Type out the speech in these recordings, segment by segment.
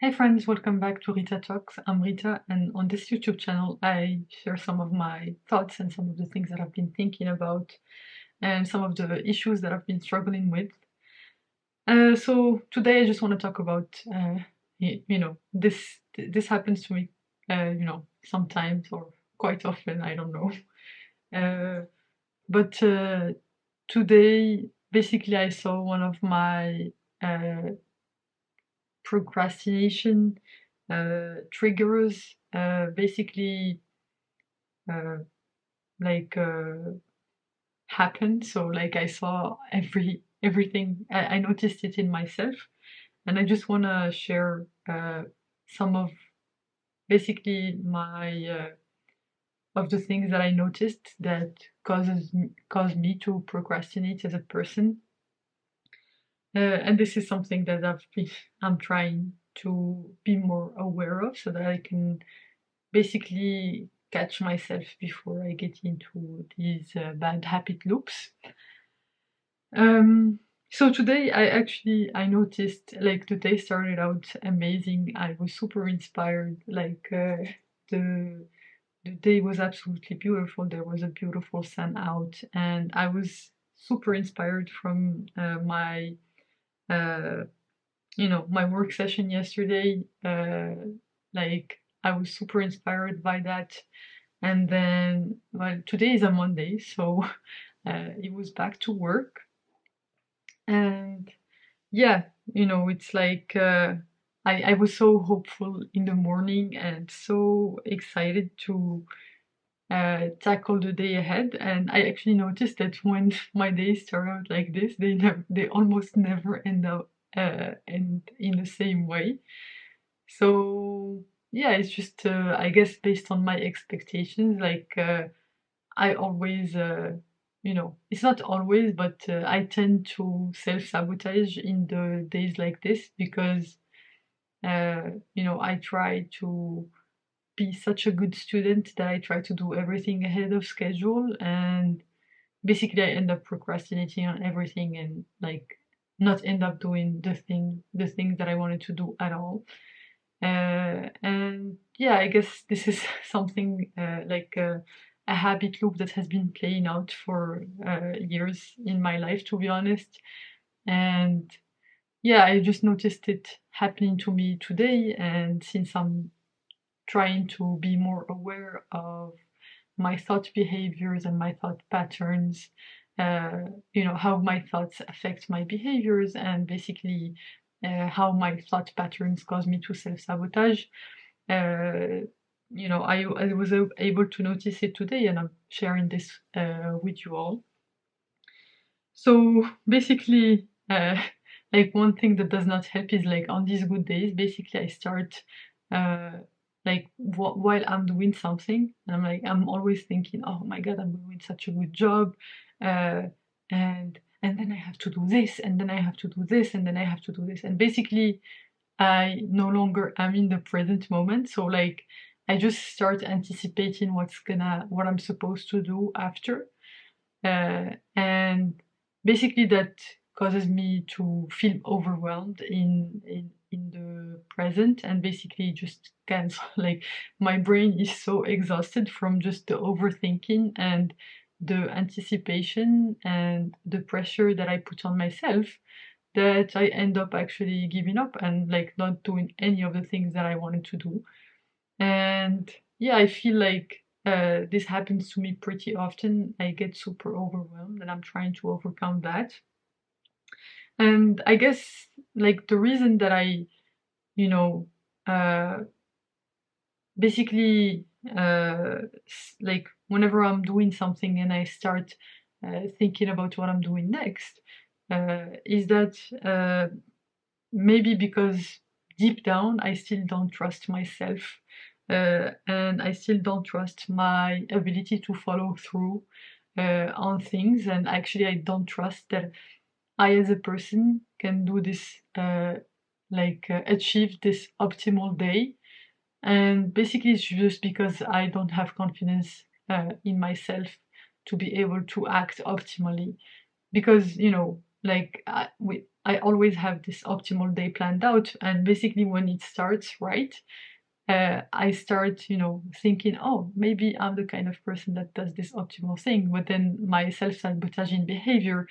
Hey friends, welcome back to Rita Talks. I'm Rita, and on this YouTube channel, I share some of my thoughts and some of the things that I've been thinking about and some of the issues that I've been struggling with. So today I just want to talk about, this happens to me, sometimes or quite often, I don't know. But today, basically, I saw one of my uh, procrastination triggers basically uh, like happened. So like I saw everything. I noticed it in myself, and I just want to share some of basically my of the things that I noticed that caused me to procrastinate as a person. And this is something that I'm trying to be more aware of so that I can basically catch myself before I get into these bad habit loops. Um, so today I noticed like the day started out amazing. I was super inspired. The the day was absolutely beautiful. There was a beautiful sun out, and I was super inspired from my uh, my work session yesterday. Like I was super inspired by that. And then, well, today is a Monday, so it was back to work. And yeah, it's like I was so hopeful in the morning and so excited to tackle the day ahead. And I actually noticed that when my days start out like this, they almost never end up in the same way. So yeah, it's just I guess based on my expectations, like I always it's not always, but I tend to self-sabotage in the days like this because I try to be such a good student that I try to do everything ahead of schedule, and basically I end up procrastinating on everything and like not end up doing the things that I wanted to do at all. And yeah, I guess this is something like a habit loop that has been playing out for years in my life, to be honest. And yeah, I just noticed it happening to me today. And since I'm trying to be more aware of my thought behaviors and my thought patterns, how my thoughts affect my behaviors, and basically how my thought patterns cause me to self-sabotage. uh, I was able to notice it today, and I'm sharing this with you all. So basically, like one thing that does not help is like on these good days, basically I start uh, like while I'm doing something, and I'm always thinking, oh my god, I'm doing such a good job, uh, and then I have to do this, and then I have to do this, and then I have to do this, and basically I no longer am in the present moment. So like I just start anticipating what I'm supposed to do after. And basically that causes me to feel overwhelmed in the present, and basically just cancel like my brain is so exhausted from just the overthinking and the anticipation and the pressure that I put on myself, that I end up actually giving up and like not doing any of the things that I wanted to do. And yeah, I feel like this happens to me pretty often. I get super overwhelmed and I'm trying to overcome that. And I guess like the reason that you know, uh, basically, like whenever I'm doing something and I start thinking about what I'm doing next, is that maybe because deep down I still don't trust myself, and I still don't trust my ability to follow through on things, and actually I don't trust that I as a person can do this, achieve this optimal day. And basically it's just because I don't have confidence in myself to be able to act optimally, because like I always have this optimal day planned out, and basically when it starts right, I start, thinking, oh, maybe I'm the kind of person that does this optimal thing, but then my self-sabotaging behavior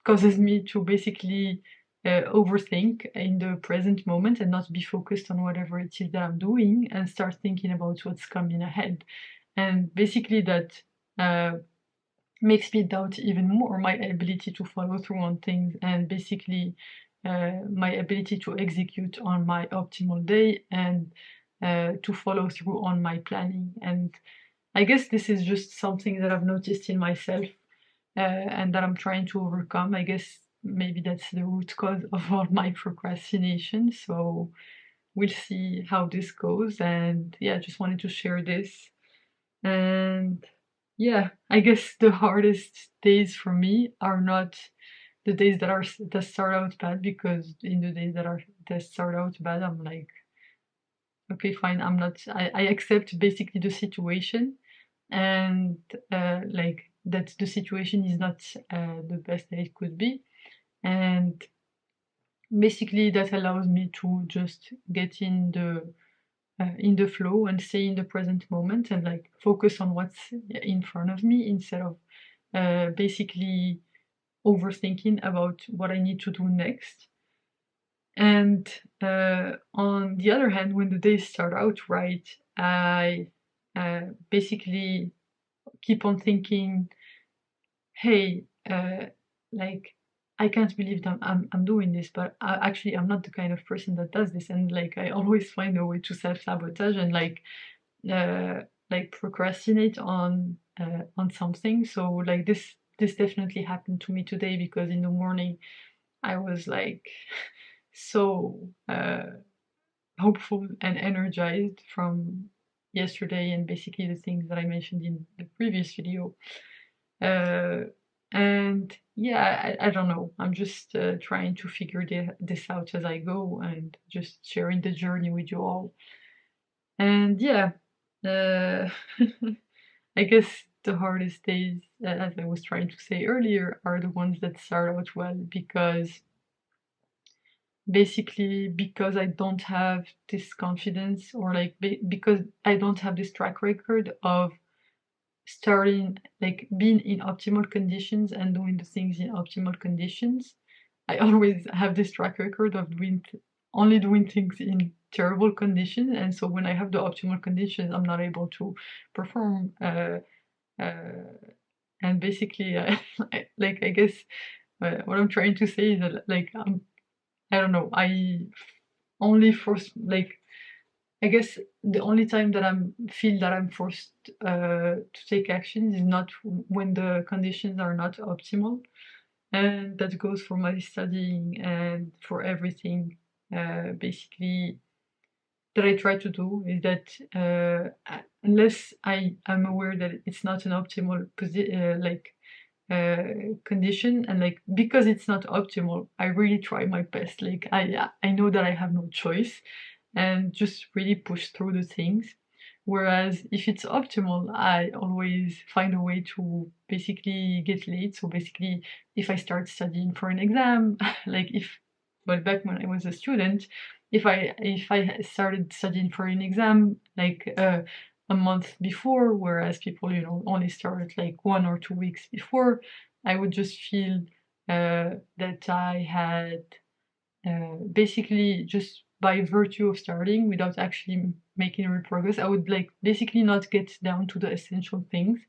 causes me to basically overthink in the present moment and not be focused on whatever it is that I'm doing and start thinking about what's coming ahead. And basically that makes me doubt even more my ability to follow through on things and basically my ability to execute on my optimal day and to follow through on my planning. And I guess this is just something that I've noticed in myself and that I'm trying to overcome. I guess maybe that's the root cause of all my procrastination. So we'll see how this goes. And yeah, I just wanted to share this. And yeah, I guess the hardest days for me are not the days that start out bad, because in the days that start out bad, I'm like, okay, fine, I accept basically the situation, and like that the situation is not the best that it could be, and basically that allows me to just get in the flow and stay in the present moment and like focus on what's in front of me instead of basically overthinking about what I need to do next. And on the other hand, when the days start out right, I basically keep on thinking, hey, like I can't believe that I'm doing this, but actually I'm not the kind of person that does this, and like I always find a way to self-sabotage and uh, like procrastinate on something. So like this definitely happened to me today, because in the morning I was like so hopeful and energized from yesterday and basically the things that I mentioned in the previous video. Uh, and yeah, I don't know. I'm just trying to figure this out as I go and just sharing the journey with you all. And yeah, uh, I guess the hardest days, as I was trying to say earlier, are the ones that start out well, because basically because I don't have this confidence, or like because I don't have this track record of starting, like being in optimal conditions and doing the things in optimal conditions. I always have this track record of only doing things in terrible conditions, and so when I have the optimal conditions, I'm not able to perform. Uh, and basically, like I guess what I'm trying to say is that like I don't know. I only force, like I guess the only time that feel that I'm forced to take action is not when the conditions are not optimal, and that goes for my studying and for everything. Basically, that I try to do is that unless I am aware that it's not an optimal condition, and like because it's not optimal, I really try my best. Like I know that I have no choice, and just really push through the things. Whereas if it's optimal, I always find a way to basically get late. So basically, if I start studying for an exam, like if, well, back when I was a student, if I started studying for an exam like a month before, whereas people, only started like 1 or 2 weeks before, I would just feel that I had basically, just by virtue of starting without actually making real progress, I would like basically not get down to the essential things,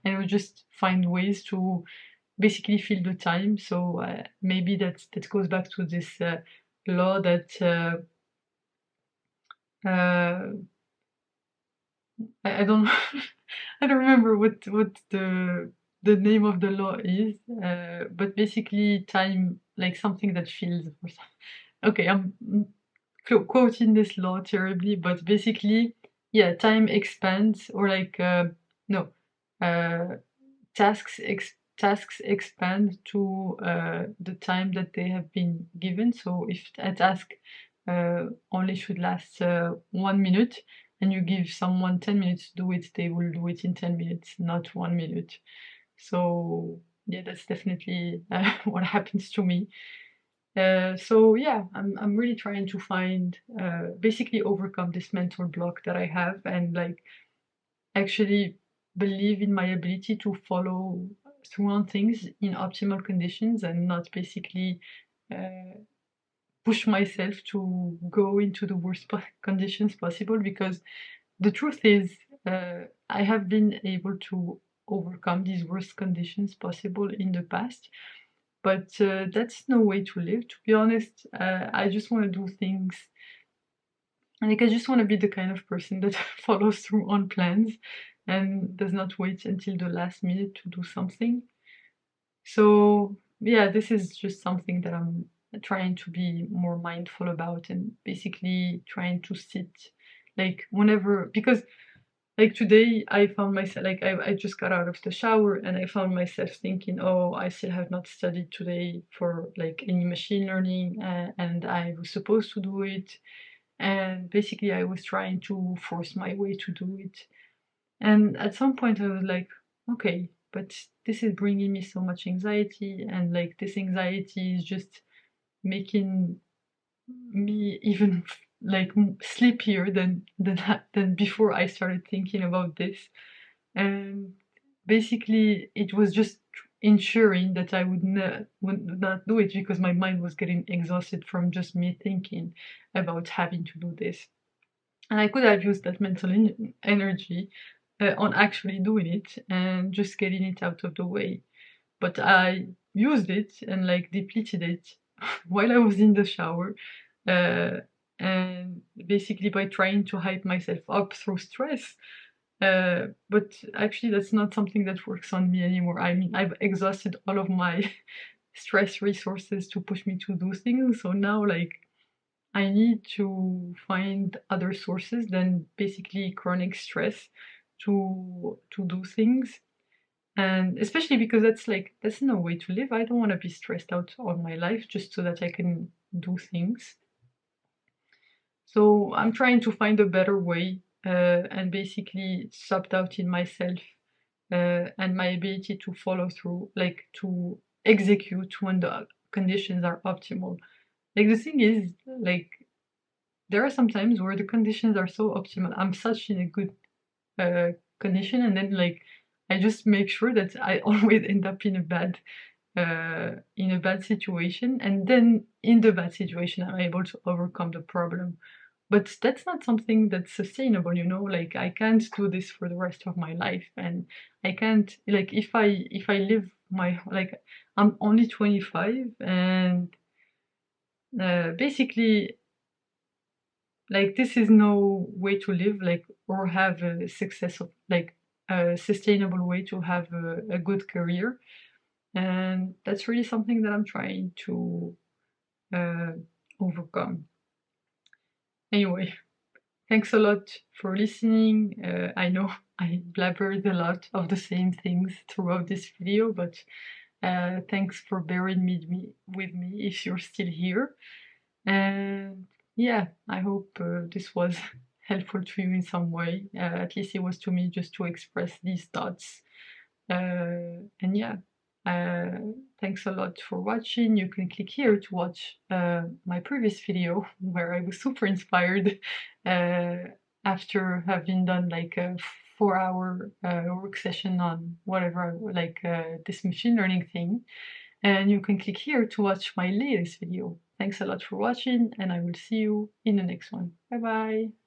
and I would just find ways to basically fill the time. So maybe that goes back to this law that uh, I don't I don't remember what the name of the law is, but basically time, like something that fills or something. Okay, I'm quoting this law terribly, but basically, yeah, time expands, or like no, uh, tasks expand to the time that they have been given. So if a task only should last 1 minute, and you give someone 10 minutes to do it, they will do it in 10 minutes, not 1 minute. So yeah, that's definitely what happens to me. So yeah, I'm really trying to find basically overcome this mental block that I have, and like actually believe in my ability to follow through on things in optimal conditions and not basically uh, push myself to go into the worst conditions possible, because the truth is I have been able to overcome these worst conditions possible in the past, but that's no way to live, to be honest. I just want to do things, like I just want to be the kind of person that follows through on plans and does not wait until the last minute to do something. So yeah, this is just something that I'm trying to be more mindful about, and basically trying to sit like whenever, because like today I found myself like I just got out of the shower and I found myself thinking, oh, I still have not studied today for like any machine learning, and I was supposed to do it, and basically I was trying to force my way to do it. And at some point I was like, okay, but this is bringing me so much anxiety, and like this anxiety is just making me even like sleepier than before I started thinking about this. And basically it was just ensuring that I would not do it, because my mind was getting exhausted from just me thinking about having to do this. And I could have used that mental energy on actually doing it and just getting it out of the way. But I used it and like depleted it while I was in the shower. Uh, and basically by trying to hype myself up through stress. But actually, that's not something that works on me anymore. I mean, I've exhausted all of my stress resources to push me to do things. So now, like, I need to find other sources than basically chronic stress to do things. And especially because that's no way to live. I don't want to be stressed out all my life just so that I can do things. So I'm trying to find a better way, and basically stop doubting myself and my ability to follow through, like to execute when the conditions are optimal. Like the thing is, like there are some times where the conditions are so optimal. I'm such in a good uh, condition, and then like I just make sure that I always end up in a bad situation, and then in the bad situation I'm able to overcome the problem. But that's not something that's sustainable, you know. Like I can't do this for the rest of my life, and I can't, like if I live my, like I'm only 25, and basically like this is no way to live, like, or have a success of like a sustainable way to have a good career. And that's really something that I'm trying to uh, overcome. Anyway, thanks a lot for listening. I know I blabbered a lot of the same things throughout this video, but thanks for bearing with me if you're still here. And yeah, I hope this was helpful to you in some way. At least it was to me, just to express these thoughts. And yeah, uh, thanks a lot for watching. You can click here to watch my previous video where I was super inspired uh, after having done like a 4 hour work session on whatever, like this machine learning thing. And you can click here to watch my latest video. Thanks a lot for watching, and I will see you in the next one. Bye bye!